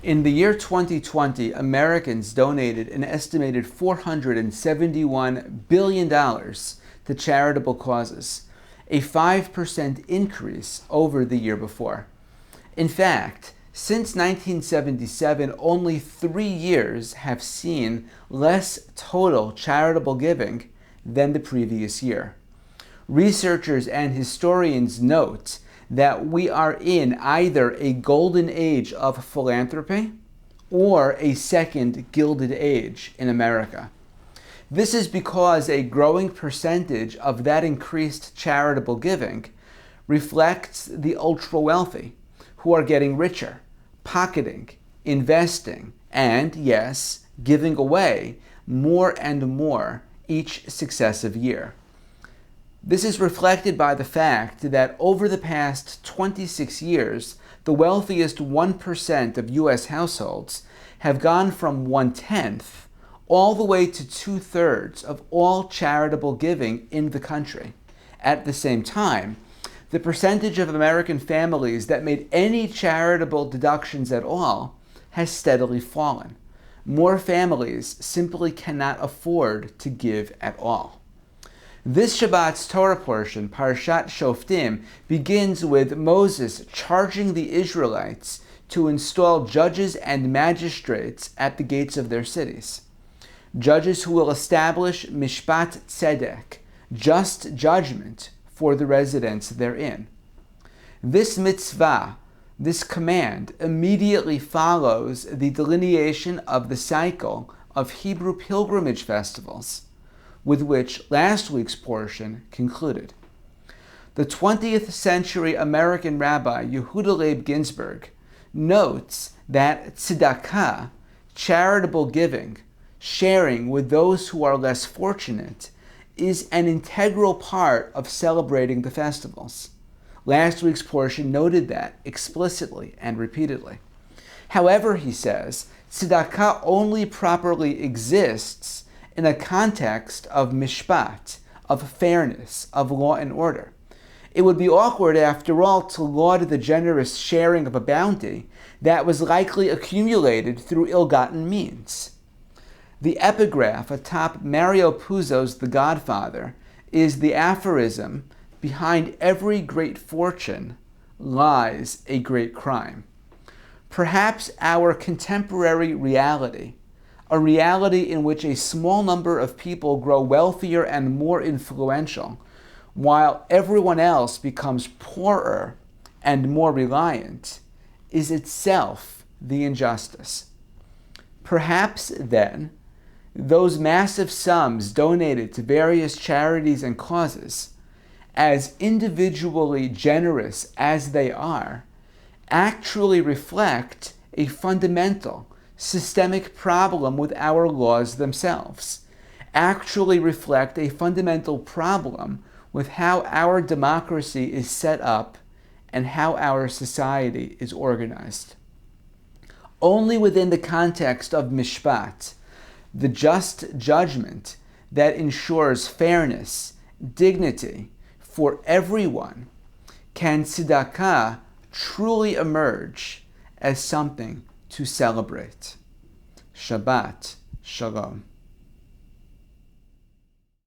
In the year 2020, Americans donated an estimated $471 billion to charitable causes, a 5% increase over the year before. In fact, since 1977, only 3 years have seen less total charitable giving than the previous year. Researchers and historians note that we are in either a golden age of philanthropy or a second gilded age in America. This is because a growing percentage of that increased charitable giving reflects the ultra-wealthy, who are getting richer, pocketing, investing, and, yes, giving away more and more each successive year. This is reflected by the fact that over the past 26 years, the wealthiest 1% of U.S. households have gone from 1/10 all the way to 2/3 of all charitable giving in the country. At the same time, the percentage of American families that made any charitable deductions at all has steadily fallen. More families simply cannot afford to give at all. This Shabbat's Torah portion, Parashat Shoftim, begins with Moses charging the Israelites to install judges and magistrates at the gates of their cities. Judges who will establish mishpat tzedek, just judgment for the residents therein. This mitzvah, this command, immediately follows the delineation of the cycle of Hebrew pilgrimage festivals, with which last week's portion concluded. The 20th century American rabbi Yehuda Leib Ginsburg notes that tzedakah, charitable giving, sharing with those who are less fortunate, is an integral part of celebrating the festivals. Last week's portion noted that explicitly and repeatedly. However, he says, tzedakah only properly exists in a context of mishpat, of fairness, of law and order. It would be awkward, after all, to laud the generous sharing of a bounty that was likely accumulated through ill-gotten means. The epigraph atop Mario Puzo's The Godfather is the aphorism, "Behind every great fortune lies a great crime." Perhaps our contemporary reality, a reality in which a small number of people grow wealthier and more influential, while everyone else becomes poorer and more reliant, is itself the injustice. Perhaps, then, those massive sums donated to various charities and causes, as individually generous as they are, actually reflect a fundamental, systemic problem with our laws themselves, actually reflect a fundamental problem with how our democracy is set up and how our society is organized. Only within the context of mishpat, the just judgment that ensures fairness, dignity for everyone, can tzedakah truly emerge as something to celebrate. Shabbat Shalom.